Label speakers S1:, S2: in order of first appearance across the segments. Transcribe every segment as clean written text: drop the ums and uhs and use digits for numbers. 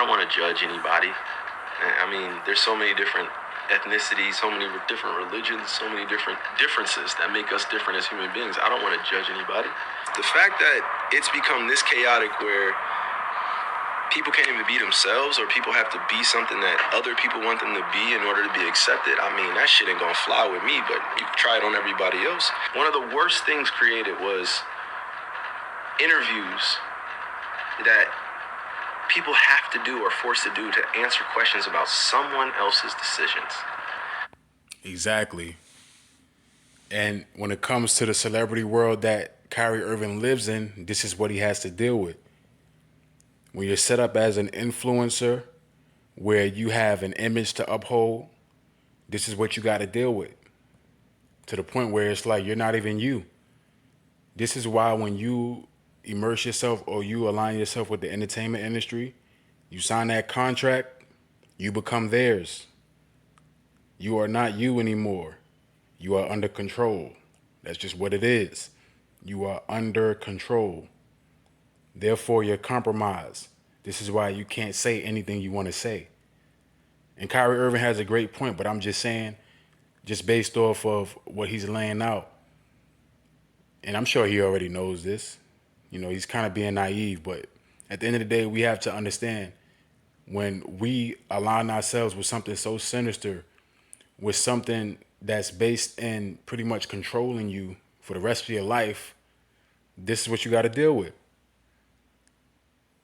S1: don't want to judge anybody. I mean, there's so many different ethnicities, so many different religions, so many different differences that make us different as human beings. I don't want to judge anybody. The fact that it's become this chaotic where people can't even be themselves, or people have to be something that other people want them to be in order to be accepted. I mean, that shit ain't gonna fly with me, but you can try it on everybody else. One of the worst things created was interviews that people have to do or forced to do to answer questions about someone else's decisions.
S2: Exactly. And when it comes to the celebrity world that Kyrie Irving lives in, this is what he has to deal with. When you're set up as an influencer where you have an image to uphold, this is what you got to deal with. To the point where it's like you're not even you. This is why when you immerse yourself or you align yourself with the entertainment industry, you sign that contract, you become theirs. You are not you anymore. You are under control. That's just what it is. You are under control. Therefore, you're compromised. This is why you can't say anything you want to say. And Kyrie Irving has a great point, but I'm just saying, just based off of what he's laying out, and I'm sure he already knows this. You know, he's kind of being naive, but at the end of the day, we have to understand when we align ourselves with something so sinister, with something that's based in pretty much controlling you for the rest of your life, this is what you got to deal with.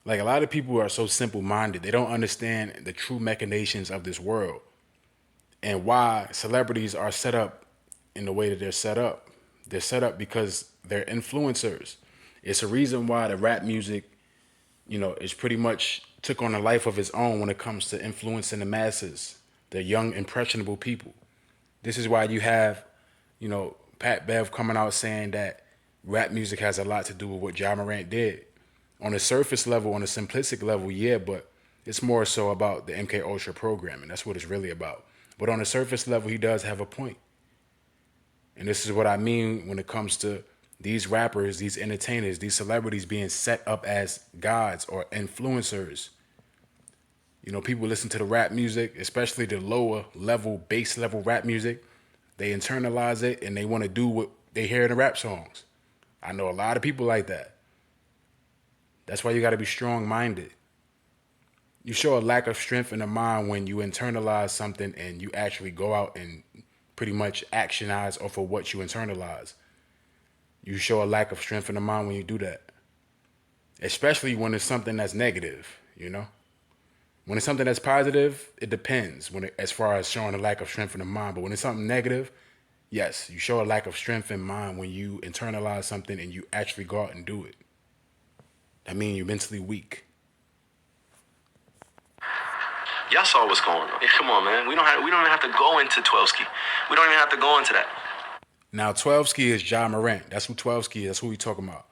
S2: Like a lot of people are so simple minded, they don't understand the true machinations of this world and why celebrities are set up in the way that they're set up. They're set up because they're influencers. It's a reason why the rap music, you know, is pretty much took on a life of its own when it comes to influencing the masses, the young, impressionable people. This is why you have, you know, Pat Bev coming out saying that rap music has a lot to do with what Ja Morant did. On a surface level, on a simplistic level, yeah, but it's more so about the MK Ultra programming. That's what it's really about. But on a surface level, he does have a point. And this is what I mean when it comes to these rappers, these entertainers, these celebrities being set up as gods or influencers. You know, people listen to the rap music, especially the lower level, base level rap music. They internalize it and they want to do what they hear in the rap songs. I know a lot of people like that. That's why you got to be strong minded. You show a lack of strength in the mind when you internalize something and you actually go out and pretty much actionize off of what you internalize. You show a lack of strength in the mind when you do that, especially when it's something that's negative, you know? When it's something that's positive, it depends as far as showing a lack of strength in the mind. But when it's something negative, yes, you show a lack of strength in mind when you internalize something and you actually go out and do it. That means you're mentally weak.
S1: Y'all saw what's going on. Come on, man. We don't even have to go into 12 ski. We don't even have to go into that.
S2: Now, 12 ski is Ja Morant. That's who 12 ski is. That's who we talking about.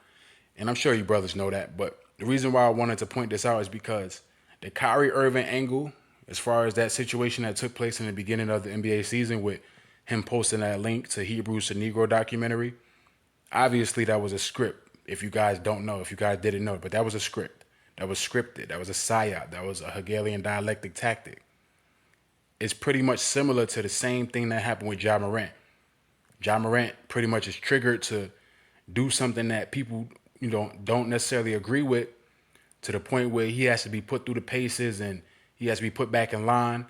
S2: And I'm sure you brothers know that. But the reason why I wanted to point this out is because the Kyrie Irving angle, as far as that situation that took place in the beginning of the NBA season with him posting that link to Hebrews to Negro documentary, obviously that was a script. If you guys don't know, if you guys didn't know, but that was a script. That was scripted. That was a psyop. That was a Hegelian dialectic tactic. It's pretty much similar to the same thing that happened with Ja Morant. Ja Morant pretty much is triggered to do something that people, you know, don't necessarily agree with, to the point where he has to be put through the paces and he has to be put back in line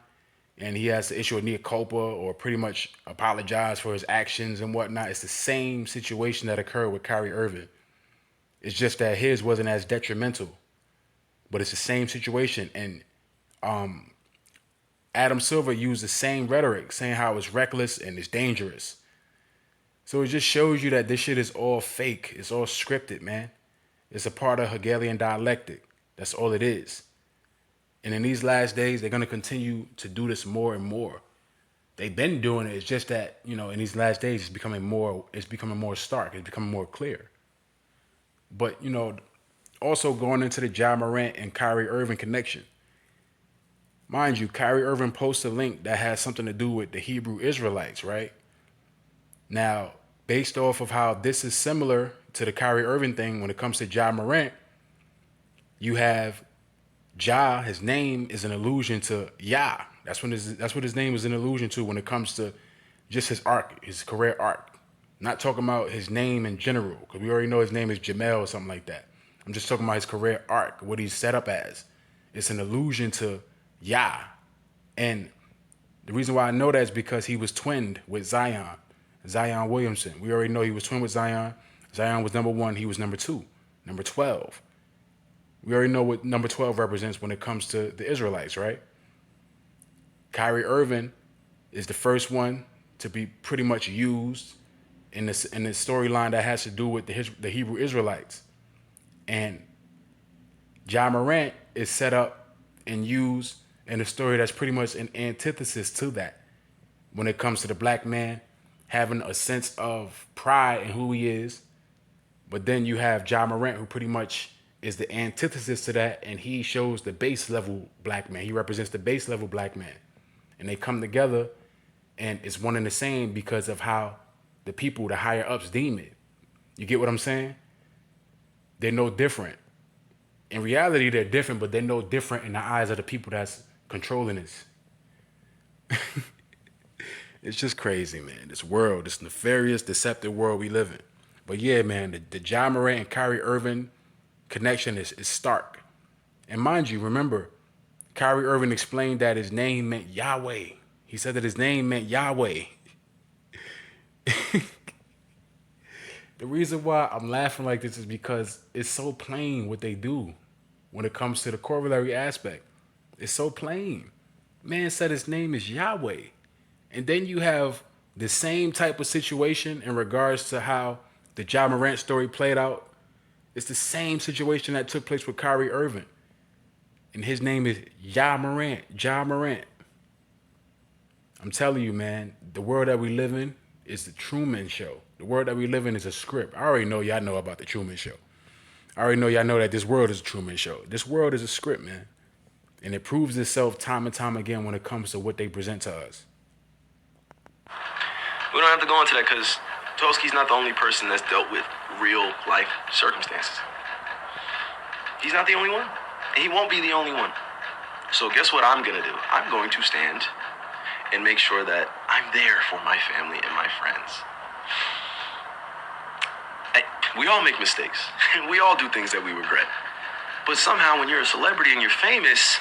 S2: and he has to issue a mea culpa or pretty much apologize for his actions and whatnot. It's the same situation that occurred with Kyrie Irving. It's just that his wasn't as detrimental, but it's the same situation. And Adam Silver used the same rhetoric, saying how it's reckless and it's dangerous. So it just shows you that this shit is all fake. It's all scripted, man. It's a part of Hegelian dialectic. That's all it is. And in these last days, they're going to continue to do this more and more. They've been doing it. It's just that, you know, in these last days, it's becoming more stark. It's becoming more clear. But, you know, also going into the Ja Morant and Kyrie Irving connection. Mind you, Kyrie Irving posted a link that has something to do with the Hebrew Israelites, right? Now, based off of how this is similar to the Kyrie Irving thing when it comes to Ja Morant, you have Ja, his name is an allusion to Yah. That's what his name is an allusion to when it comes to just his arc, his career arc. Not talking about his name in general, because we already know his name is Jamel or something like that. I'm just talking about his career arc, what he's set up as. It's an allusion to Yah. And the reason why I know that is because he was twinned with Zion Williamson. We already know he was twinned with Zion. Zion was number one, he was number two, number 12. We already know what number 12 represents when it comes to the Israelites, right? Kyrie Irving is the first one to be pretty much used in this storyline that has to do with the Hebrew Israelites. And Ja Morant is set up and used in a story that's pretty much an antithesis to that when it comes to the black man having a sense of pride in who he is. But then you have Ja Morant, who pretty much is the antithesis to that, and he shows the base level black man. He represents the base level black man. And they come together, and it's one and the same because of how the people, the higher ups, deem it. You get what I'm saying? They're no different. In reality, they're different, but they're no different in the eyes of the people that's controlling this. It's just crazy, man. This world, this nefarious, deceptive world we live in. But yeah, man, the Ja Morant and Kyrie Irving connection is stark. And mind you, remember, Kyrie Irving explained that his name meant Yahweh. He said that his name meant Yahweh. The reason why I'm laughing like this is because it's so plain what they do when it comes to the corollary aspect. It's so plain. Man said his name is Yahweh. And then you have the same type of situation in regards to how the Ja Morant story played out. It's the same situation that took place with Kyrie Irving. And his name is Ja Morant. Ja Morant. I'm telling you, man, the world that we live in is the Truman Show. The world that we live in is a script. I already know y'all know about the Truman Show. I already know y'all know that this world is a Truman Show. This world is a script, man. And it proves itself time and time again when it comes to what they present to us.
S1: We don't have to go into that because Toski's not the only person that's dealt with real life circumstances. He's not the only one. And he won't be the only one. So guess what I'm going to do? I'm going to stand and make sure that I'm there for my family and my friends. We all make mistakes. We all do things that we regret. But somehow when you're a celebrity and you're famous,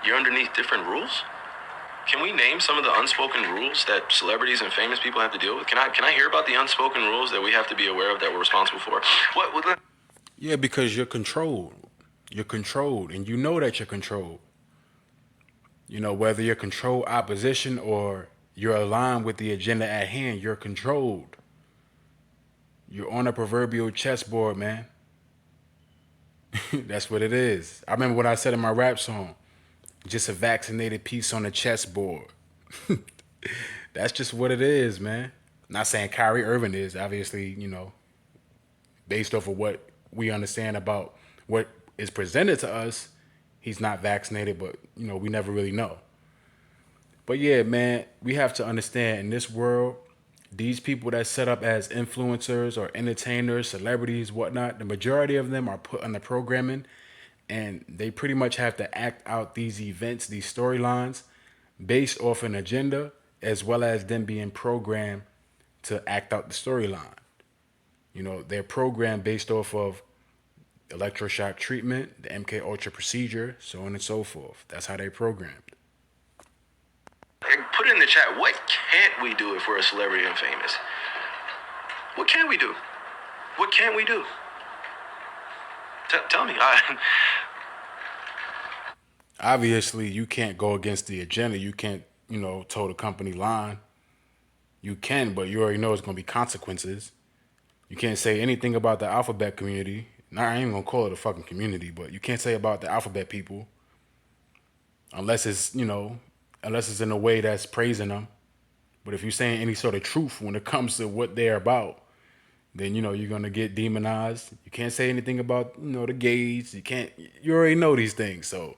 S1: you're underneath different rules. Can we name some of the unspoken rules that celebrities and famous people have to deal with? Can I hear about the unspoken rules that we have to be aware of that we're responsible for? What?
S2: Yeah, because you're controlled. You're controlled, and you know that you're controlled. You know, whether you're controlled opposition or you're aligned with the agenda at hand, you're controlled. You're on a proverbial chessboard, man. That's what it is. I remember what I said in my rap song, just a vaccinated piece on the chessboard. That's just what it is, man. Not saying Kyrie Irving is, obviously, you know, based off of what we understand about what is presented to us, he's not vaccinated, but, you know, we never really know. But yeah, man, we have to understand in this world, these people that set up as influencers or entertainers, celebrities, whatnot, the majority of them are put on the programming and they pretty much have to act out these events, these storylines based off an agenda as well as them being programmed to act out the storyline. You know, they're programmed based off of electroshock treatment, the MK Ultra procedure, so on and so forth. That's how they're programmed.
S1: Put it in the chat. What can't we do if we're a celebrity and famous? What can we do? What can't we do? Tell me.
S2: Obviously, you can't go against the agenda. You can't, you know, toe the company line. You can, but you already know it's going to be consequences. You can't say anything about the alphabet community. Now, I ain't going to call it a fucking community, but you can't say about the alphabet people unless it's, you know, unless it's in a way that's praising them. But if you're saying any sort of truth when it comes to what they're about, then, you know, you're going to get demonized. You can't say anything about, you know, the gays. You already know these things. So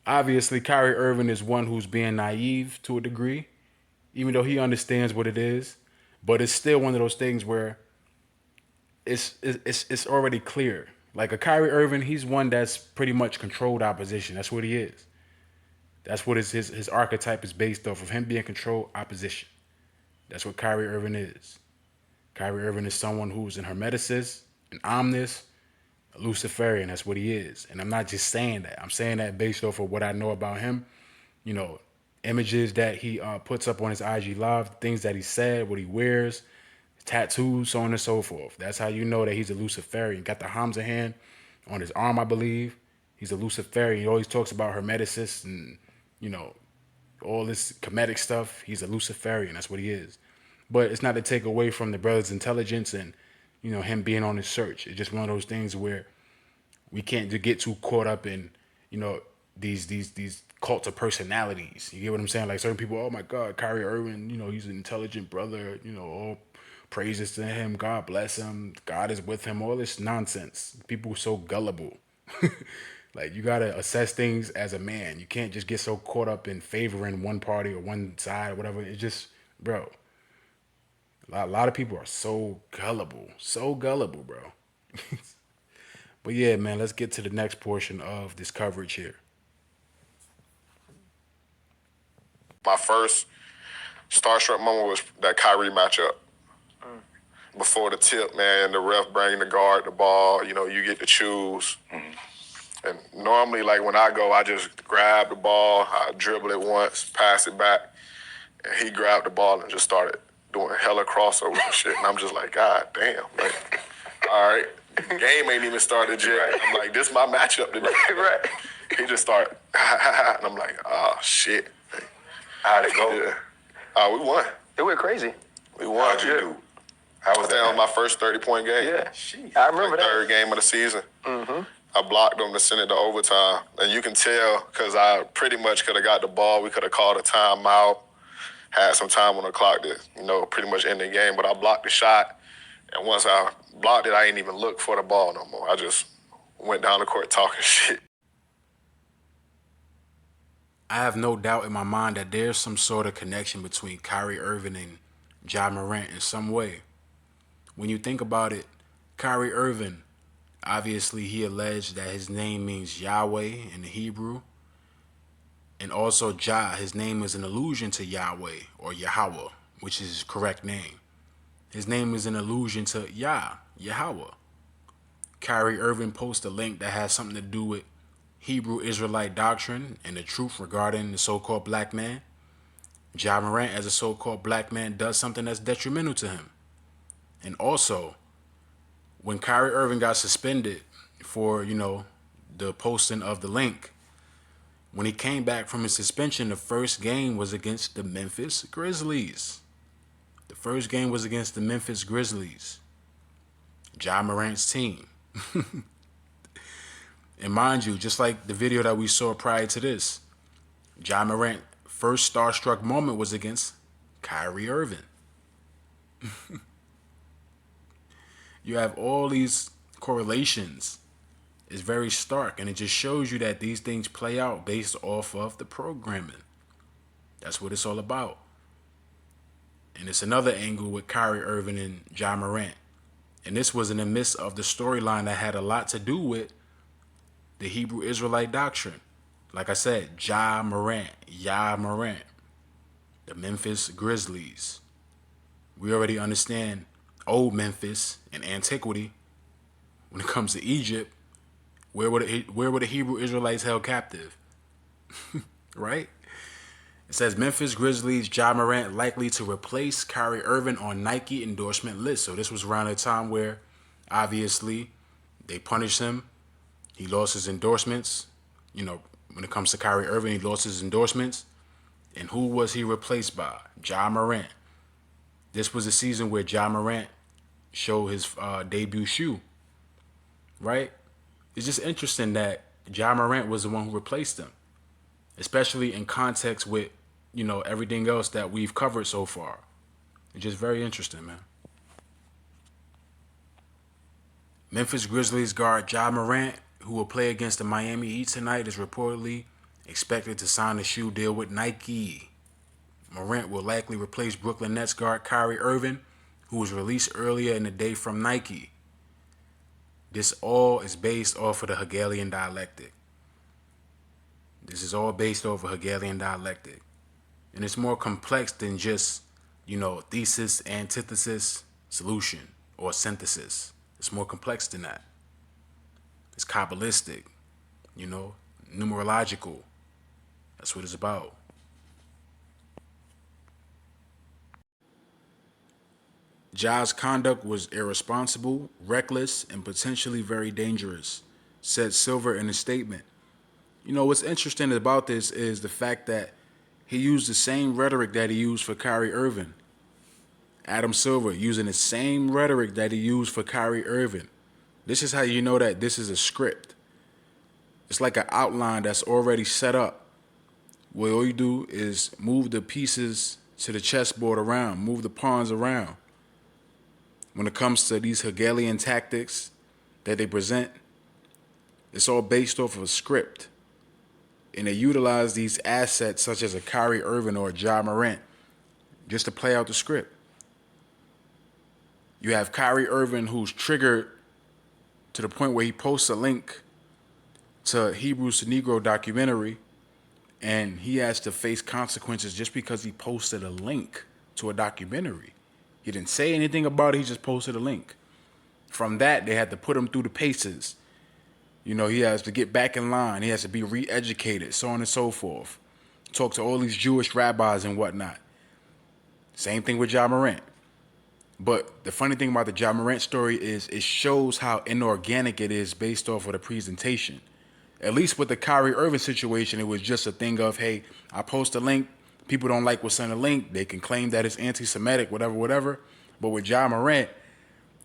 S2: obviously, Kyrie Irving is one who's being naive to a degree, even though he understands what it is. But it's still one of those things where it's already clear. Like a Kyrie Irving, he's one that's pretty much controlled opposition. That's what he is. That's what his archetype is based off of, him being controlled opposition. That's what Kyrie Irving is. Kyrie Irving is someone who's an hermeticist, an omnis, a Luciferian. That's what he is. And I'm not just saying that. I'm saying that based off of what I know about him. You know, images that he puts up on his IG Live, things that he said, what he wears, tattoos, so on and so forth. That's how you know that he's a Luciferian. Got the Hamza hand on his arm, I believe. He's a Luciferian. He always talks about hermeticists and, you know, all this comedic stuff. He's a Luciferian. That's what he is. But it's not to take away from the brother's intelligence and, you know, him being on his search. It's just one of those things where we can't get too caught up in, you know, these cults of personalities. You get what I'm saying? Like certain people, oh my God, Kyrie Irving, you know, he's an intelligent brother, you know, all praises to him, God bless him, God is with him, all this nonsense. People are so gullible. Like you gotta assess things as a man. You can't just get so caught up in favoring one party or one side or whatever. It's just, bro. A lot of people are so gullible, bro. But yeah, man, let's get to the next portion of this coverage here.
S3: My first starstruck moment was that Kyrie matchup. Before the tip, man, the ref bring the guard the ball. You know, you get to choose. And normally, like when I go, I just grab the ball, I dribble it once, pass it back, and he grabbed the ball and just started doing hella crossovers and shit. And I'm just like, God damn. Like, all right, game ain't even started yet. Right. I'm like, this my matchup today. Right. He just started, and I'm like, oh, shit.
S4: How'd it go?
S3: Yeah. We won.
S4: It went crazy.
S3: We won.
S4: How'd you do?
S3: How was that? On my first 30-point game.
S4: Yeah. I remember that.
S3: Third game of the season. I blocked them to send it to overtime. And you can tell because I pretty much could have got the ball. We could have called a timeout, had some time on the clock to, you know, pretty much end the game. But I blocked the shot. And once I blocked it, I ain't even look for the ball no more. I just went down the court talking shit.
S2: I have no doubt in my mind that there's some sort of connection between Kyrie Irving and Ja Morant in some way. When you think about it, Kyrie Irving, obviously he alleged that his name means Yahweh in the Hebrew. And also Ja, his name is an allusion to Yahweh or Yahweh, which is his correct name. His name is an allusion to Yahweh. Kyrie Irving posts a link that has something to do with Hebrew Israelite doctrine and the truth regarding the so-called black man. Ja Morant, as a so-called black man, does something that's detrimental to him. And also, when Kyrie Irving got suspended for, you know, the posting of the link, when he came back from his suspension, the first game was against the Memphis Grizzlies. The first game was against the Memphis Grizzlies, Ja Morant's team. And mind you, just like the video that we saw prior to this, Ja Morant's first starstruck moment was against Kyrie Irving. You have all these correlations. It's very stark, and it just shows you that these things play out based off of the programming. That's what it's all about. And it's another angle with Kyrie Irving and Ja Morant. And this was in the midst of the storyline that had a lot to do with the Hebrew Israelite doctrine. Like I said, Ja Morant, the Memphis Grizzlies. We already understand old Memphis and antiquity. When it comes to Egypt, where were the Hebrew Israelites held captive? Right? It says Memphis Grizzlies, Ja Morant likely to replace Kyrie Irving on Nike endorsement list. So this was around a time where, obviously, they punished him. He lost his endorsements. You know, when it comes to Kyrie Irving, he lost his endorsements. And who was he replaced by? Ja Morant. This was a season where Ja Morant showed his debut shoe. Right? It's just interesting that Ja Morant was the one who replaced him. Especially in context with, you know, everything else that we've covered so far. It's just very interesting, man. Memphis Grizzlies guard Ja Morant, who will play against the Miami Heat tonight, is reportedly expected to sign a shoe deal with Nike. Morant will likely replace Brooklyn Nets guard Kyrie Irving, who was released earlier in the day from Nike. This all is based off of the Hegelian dialectic. This is all based off of Hegelian dialectic. And it's more complex than just, thesis, antithesis, solution, or synthesis. It's more complex than that. It's Kabbalistic, numerological. That's what it's about. Ja's conduct was irresponsible, reckless, and potentially very dangerous, said Silver in a statement. What's interesting about this is the fact that he used the same rhetoric that he used for Kyrie Irving. Adam Silver using the same rhetoric that he used for Kyrie Irving. This is how you know that this is a script. It's like an outline that's already set up, where all you do is move the pieces to the chessboard around, move the pawns around. When it comes to these Hegelian tactics that they present, it's all based off of a script. And they utilize these assets such as a Kyrie Irving or a Ja Morant just to play out the script. You have Kyrie Irving who's triggered to the point where he posts a link to Hebrews to Negro documentary, and he has to face consequences just because he posted a link to a documentary. He didn't say anything about it, he just posted a link. From that, they had to put him through the paces. He has to get back in line. He has to be re-educated, so on and so forth. Talk to all these Jewish rabbis and whatnot. Same thing with Ja Morant. But the funny thing about the Ja Morant story is it shows how inorganic it is based off of the presentation. At least with the Kyrie Irving situation, it was just a thing of, hey, I post a link. People don't like what's on the link. They can claim that it's anti-Semitic, whatever. But with Ja Morant,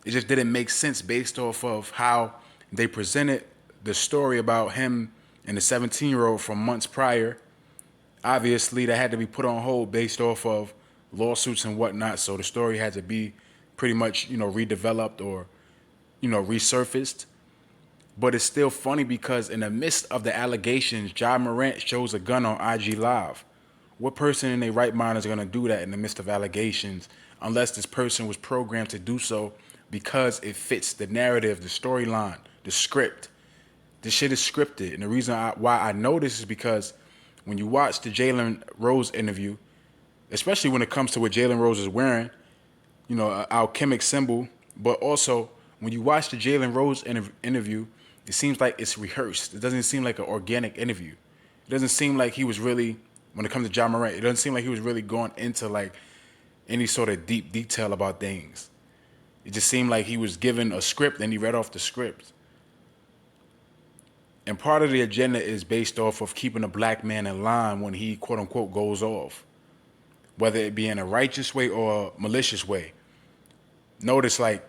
S2: it just didn't make sense based off of how they presented the story about him and the 17-year-old from months prior. Obviously, that had to be put on hold based off of lawsuits and whatnot. So the story had to be pretty much, redeveloped or, resurfaced. But it's still funny because in the midst of the allegations, Ja Morant shows a gun on IG Live. What person in their right mind is going to do that in the midst of allegations unless this person was programmed to do so because it fits the narrative, the storyline, the script? This shit is scripted. And the reason why I know this is because when you watch the Jalen Rose interview, especially when it comes to what Jalen Rose is wearing, an alchemic symbol, but also when you watch the Jalen Rose interview, it seems like it's rehearsed. It doesn't seem like an organic interview. It doesn't seem like he was really, when it comes to Ja Morant, it doesn't seem like he was really going into like any sort of deep detail about things. It just seemed like he was given a script and he read off the script. And part of the agenda is based off of keeping a black man in line when he, quote unquote, goes off, whether it be in a righteous way or a malicious way. Notice, like,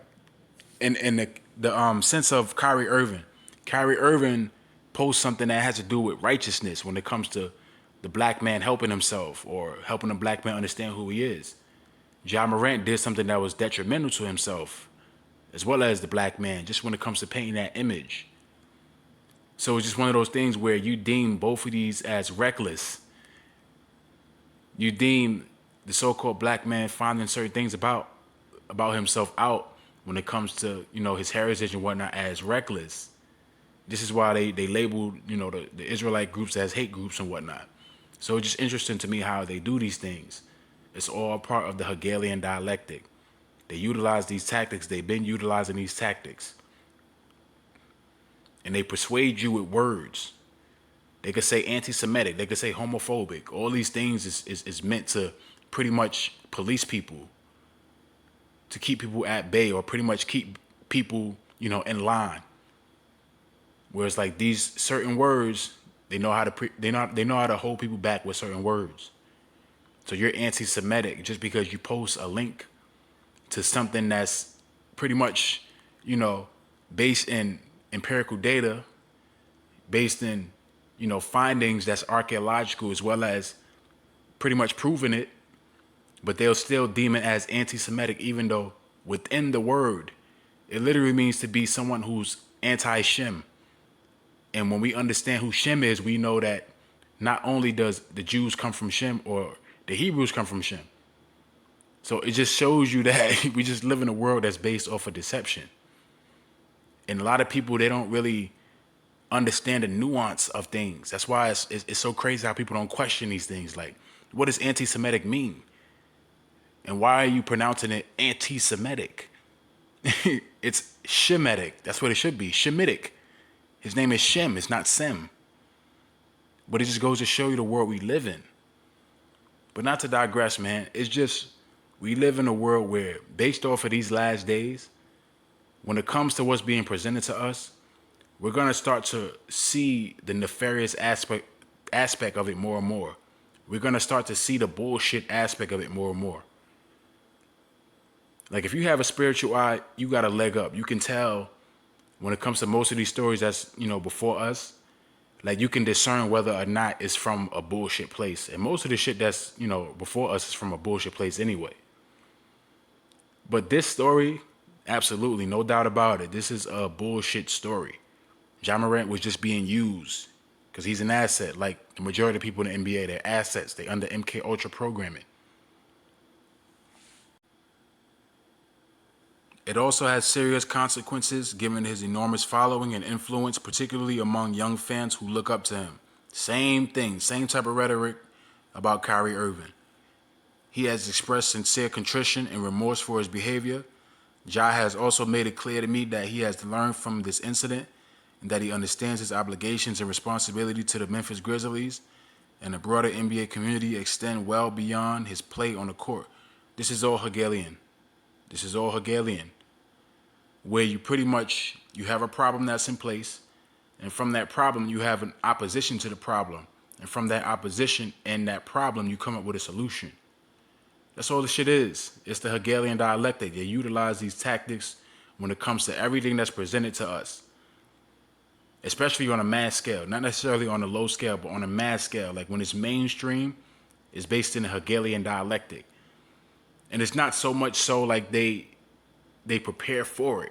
S2: in the sense of Kyrie Irving posts something that has to do with righteousness when it comes to the black man helping himself or helping the black man understand who he is. Ja Morant did something that was detrimental to himself as well as the black man, just when it comes to painting that image. So it's just one of those things where you deem both of these as reckless. You deem the so-called black man finding certain things about himself out when it comes to, his heritage and whatnot as reckless. This is why they labeled, the Israelite groups as hate groups and whatnot. So it's just interesting to me how they do these things. It's all part of the Hegelian dialectic. They utilize these tactics. They've been utilizing these tactics. And they persuade you with words. They could say anti-Semitic. They could say homophobic. All these things is meant to pretty much police people, to keep people at bay or pretty much keep people, in line. Whereas like these certain words, they know how to hold people back with certain words. So you're anti-Semitic just because you post a link to something that's pretty much, based in empirical data, based in, findings that's archaeological as well as pretty much proving it, but they'll still deem it as anti-Semitic even though within the word, it literally means to be someone who's anti-Shem. And when we understand who Shem is, we know that not only does the Jews come from Shem or the Hebrews come from Shem. So it just shows you that we just live in a world that's based off of deception. And a lot of people, they don't really understand the nuance of things. That's why it's so crazy how people don't question these things. Like, what does anti-Semitic mean? And why are you pronouncing it anti-Semitic? It's Shemitic. That's what it should be. Shemitic. His name is Shem. It's not Sem. But it just goes to show you the world we live in. But not to digress, man. It's just, we live in a world where, based off of these last days, when it comes to what's being presented to us, we're going to start to see the nefarious aspect of it more and more. We're going to start to see the bullshit aspect of it more and more. Like, if you have a spiritual eye, you got a leg up. You can tell when it comes to most of these stories that's, before us, like, you can discern whether or not it's from a bullshit place. And most of the shit that's, before us is from a bullshit place anyway. But this story, absolutely, no doubt about it. This is a bullshit story. Ja Morant was just being used because he's an asset. Like the majority of people in the NBA, they're assets. They under MK Ultra programming. It also has serious consequences given his enormous following and influence, particularly among young fans who look up to him. Same thing, same type of rhetoric about Kyrie Irving. He has expressed sincere contrition and remorse for his behavior. Ja has also made it clear to me that he has learned from this incident and that he understands his obligations and responsibility to the Memphis Grizzlies and the broader NBA community extend well beyond his play on the court. This is all Hegelian. This is all Hegelian, where you pretty much, you have a problem that's in place, and from that problem, you have an opposition to the problem. And from that opposition and that problem, you come up with a solution. That's all the shit is. It's the Hegelian dialectic. They utilize these tactics when it comes to everything that's presented to us, especially on a mass scale, not necessarily on a low scale, but on a mass scale. Like when it's mainstream, it's based in the Hegelian dialectic. And it's not so much so like they prepare for it.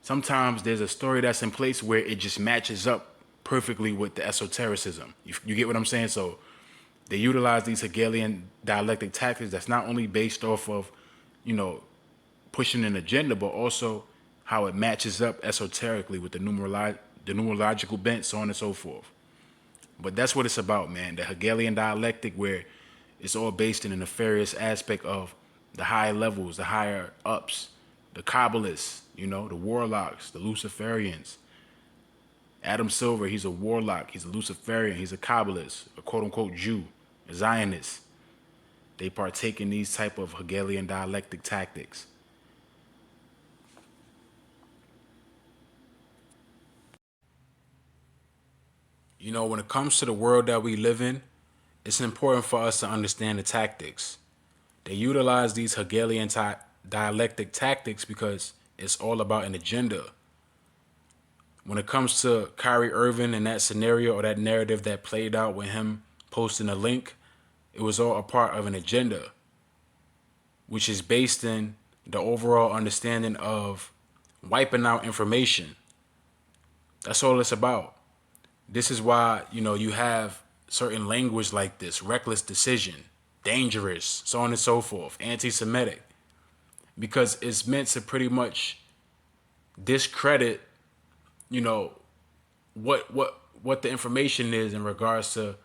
S2: Sometimes there's a story that's in place where it just matches up perfectly with the esotericism. You get what I'm saying? So they utilize these Hegelian dialectic tactics that's not only based off of, pushing an agenda, but also how it matches up esoterically with the numerological bent, so on and so forth. But that's what it's about, man. The Hegelian dialectic, where it's all based in a nefarious aspect of the higher levels, the higher ups, the Kabbalists, the warlocks, the Luciferians. Adam Silver, he's a warlock, he's a Luciferian, he's a Kabbalist, a quote-unquote Jew, a Zionist. They partake in these type of Hegelian dialectic tactics. When it comes to the world that we live in, it's important for us to understand the tactics. They utilize these Hegelian dialectic tactics because it's all about an agenda. When it comes to Kyrie Irving and that scenario or that narrative that played out with him posting a link, it was all a part of an agenda, which is based in the overall understanding of wiping out information. That's all it's about. This is why, you have certain language like this: reckless decision, dangerous, so on and so forth, anti-Semitic, because it's meant to pretty much discredit, what the information is in regards to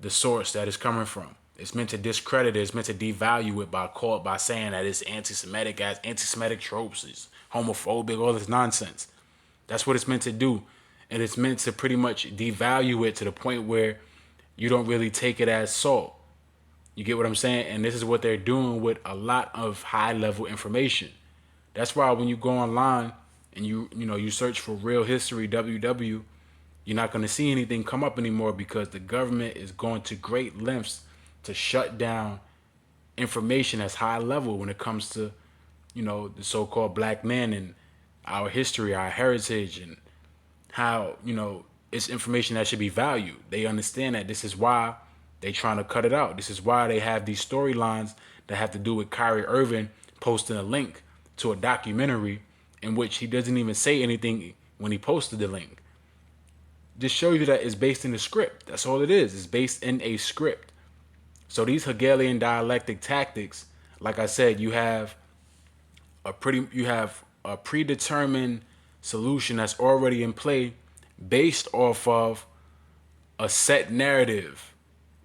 S2: the source that it's coming from. It's meant to discredit it. It's meant to devalue it by saying that it's anti-Semitic, as anti-Semitic tropes, is homophobic, all this nonsense. That's what it's meant to do. And it's meant to pretty much devalue it to the point where you don't really take it as salt. You get what I'm saying? And this is what they're doing with a lot of high-level information. That's why when you go online and you search for real history, WW, you're not going to see anything come up anymore, because the government is going to great lengths to shut down information that's high level when it comes to, the so-called black man and our history, our heritage, and how, it's information that should be valued. They understand that. This is why they trying to cut it out. This is why they have these storylines that have to do with Kyrie Irving posting a link to a documentary in which he doesn't even say anything when he posted the link. Just show you that it's based in a script. That's all it is. It's based in a script. So these Hegelian dialectic tactics, like I said, you have a predetermined solution that's already in play based off of a set narrative.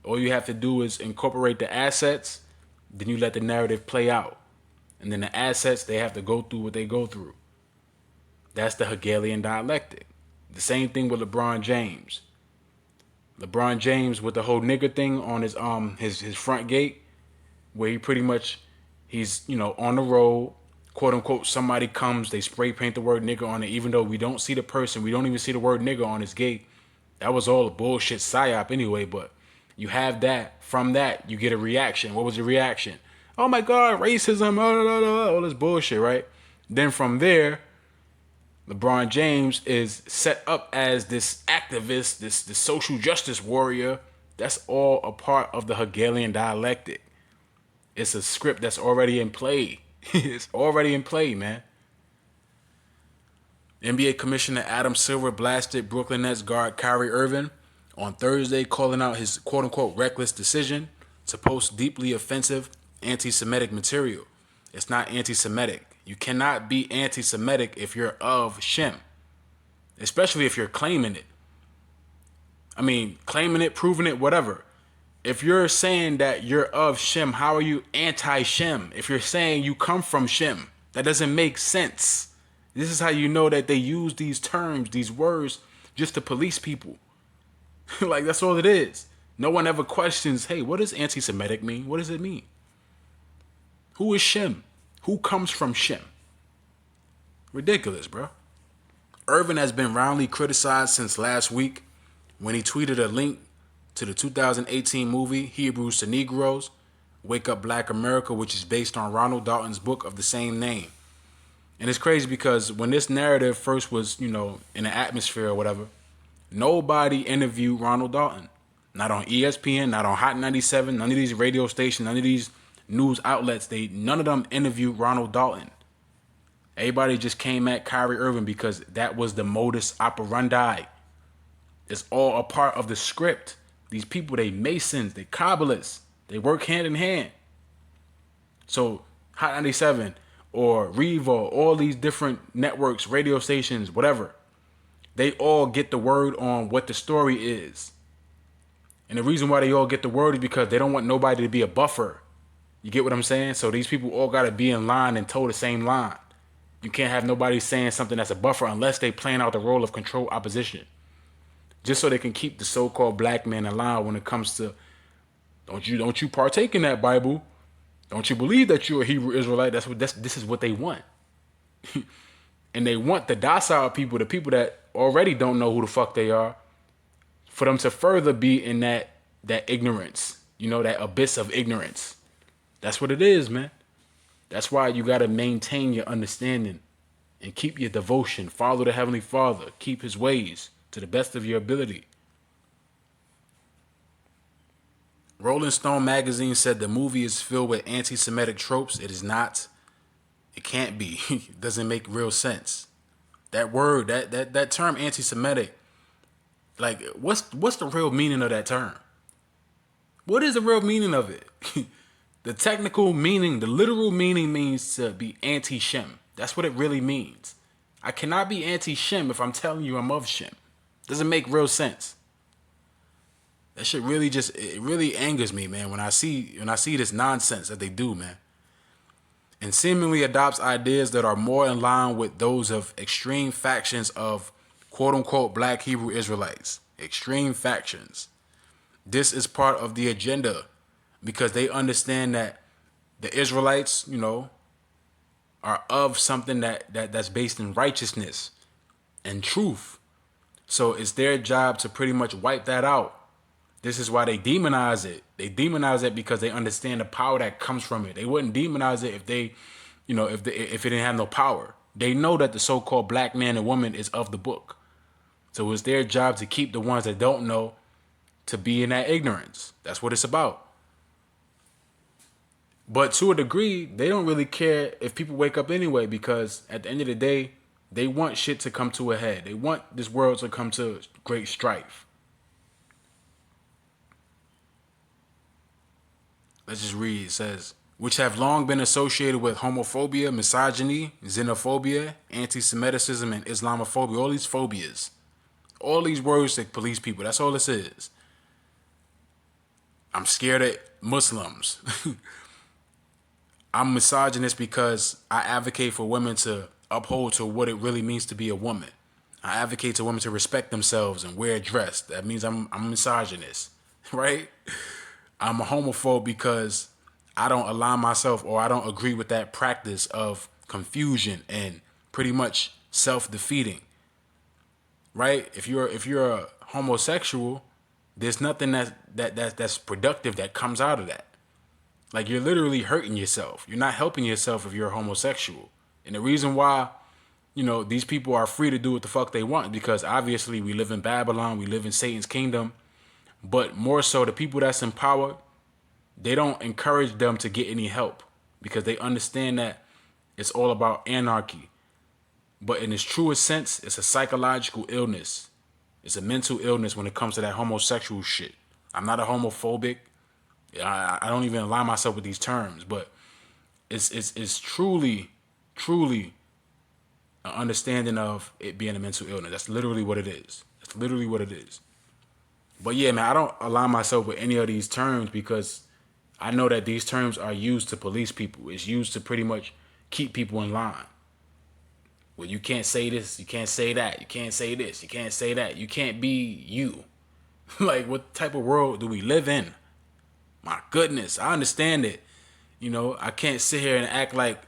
S2: All you have to do is incorporate the assets, then you let the narrative play out. And then the assets, they have to go through what they go through. That's the Hegelian dialectic. The same thing with LeBron James. LeBron James with the whole nigger thing on his front gate, where he pretty much he's on the road, quote unquote. Somebody comes, they spray paint the word nigger on it, even though we don't see the person, we don't even see the word nigger on his gate. That was all a bullshit psyop anyway. But you have that. From that, you get a reaction. What was the reaction? Oh my God, racism, all this bullshit, right? Then from there, LeBron James is set up as this activist, this social justice warrior. That's all a part of the Hegelian dialectic. It's a script that's already in play. It's already in play, man. NBA Commissioner Adam Silver blasted Brooklyn Nets guard Kyrie Irving on Thursday, calling out his quote-unquote reckless decision to post deeply offensive anti-Semitic material. It's not anti-Semitic. You cannot be anti-Semitic if you're of Shem, especially if you're claiming it. I mean, claiming it, proving it, whatever. If you're saying that you're of Shem, how are you anti-Shem? If you're saying you come from Shem, that doesn't make sense. This is how you know that they use these terms, these words, just to police people. Like, that's all it is. No one ever questions, hey, what does anti-Semitic mean? What does it mean? Who is Shem? Who comes from Shem? Ridiculous, bro. Irvin has been roundly criticized since last week when he tweeted a link to the 2018 movie Hebrews to Negroes, Wake Up Black America, which is based on Ronald Dalton's book of the same name. And it's crazy because when this narrative first was, in the atmosphere or whatever, nobody interviewed Ronald Dalton. Not on ESPN, not on Hot 97, none of these radio stations, none of these news outlets, none of them interviewed Ronald Dalton. Everybody just came at Kyrie Irving because that was the modus operandi. It's all a part of the script. These people, they Masons, they Kabbalists, they work hand in hand. So Hot 97 or Revo, all these different networks, radio stations, whatever, they all get the word on what the story is. And the reason why they all get the word is because they don't want nobody to be a buffer. You get what I'm saying? So these people all got to be in line and toe the same line. You can't have nobody saying something that's a buffer unless they playing out the role of control opposition. Just so they can keep the so-called black man in line when it comes to, don't you partake in that Bible. Don't you believe that you're a Hebrew Israelite? This is what they want. And they want the docile people, the people that already don't know who the fuck they are, for them to further be in that ignorance, that abyss of ignorance. That's what it is, man. That's why you got to maintain your understanding and keep your devotion. Follow the Heavenly Father. Keep his ways to the best of your ability. Rolling Stone magazine said the movie is filled with anti-Semitic tropes. It is not. It can't be. It doesn't make real sense. That word, that term anti-Semitic, like, what's the real meaning of that term? What is the real meaning of it? The technical meaning, the literal meaning means to be anti-Shem. That's what it really means. I cannot be anti-Shem if I'm telling you I'm of Shem. Doesn't make real sense. That shit really it really angers me, man, when I see this nonsense that they do, man. And seemingly adopts ideas that are more in line with those of extreme factions of quote-unquote black Hebrew Israelites. Extreme factions. This is part of the agenda because they understand that the Israelites, are of something that's based in righteousness and truth. So it's their job to pretty much wipe that out. This is why they demonize it. They demonize it because they understand the power that comes from it. They wouldn't demonize it if they, if it didn't have no power. They know that the so-called black man and woman is of the book. So it's their job to keep the ones that don't know to be in that ignorance. That's what it's about. But to a degree, they don't really care if people wake up anyway, because at the end of the day, they want shit to come to a head. They want this world to come to great strife. Let's just read. It says, which have long been associated with homophobia, misogyny, xenophobia, anti-Semitism, and Islamophobia. All these phobias. All these words that police people. That's all this is. I'm scared of Muslims. I'm misogynist because I advocate for women to uphold to what it really means to be a woman. I advocate to women to respect themselves and wear a dress. That means I'm a misogynist, right? I'm a homophobe because I don't align myself or I don't agree with that practice of confusion and pretty much self-defeating, right? If you're a homosexual, there's nothing that's productive that comes out of that. Like, you're literally hurting yourself. You're not helping yourself if you're a homosexual. And the reason why, these people are free to do what the fuck they want, because obviously we live in Babylon, we live in Satan's kingdom. But more so, the people that's in power, they don't encourage them to get any help because they understand that it's all about anarchy. But in its truest sense, it's a psychological illness. It's a mental illness when it comes to that homosexual shit. I'm not a homophobic. I don't even align myself with these terms, but it's truly an understanding of it being a mental illness. That's literally what it is. That's literally what it is. But yeah, man, I don't align myself with any of these terms because I know that these terms are used to police people. It's used to pretty much keep people in line. Well, you can't say this, you can't say that, you can't say this, you can't say that, you can't be you. Like, what type of world do we live in? My goodness, I understand it. I can't sit here and act like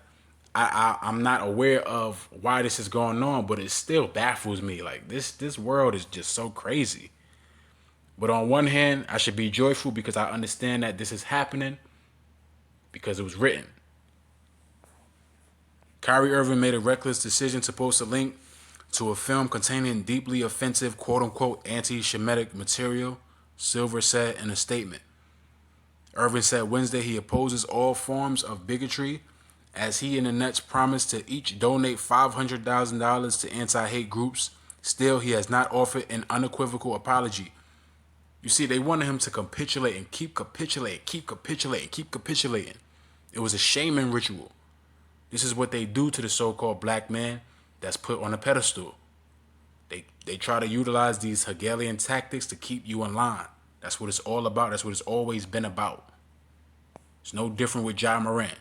S2: I'm not aware of why this is going on, but it still baffles me. Like, this world is just so crazy. But on one hand, I should be joyful because I understand that this is happening because it was written. Kyrie Irving made a reckless decision to post a link to a film containing deeply offensive, quote-unquote, anti-Semitic material, Silver said in a statement. Irving said Wednesday he opposes all forms of bigotry as he and the Nets promised to each donate $500,000 to anti-hate groups. Still, he has not offered an unequivocal apology. You see, they wanted him to capitulate and keep capitulating. It was a shaming ritual. This is what they do to the so-called black man that's put on a pedestal. They try to utilize these Hegelian tactics to keep you in line. That's what it's all about. That's what it's always been about. It's no different with Ja Morant.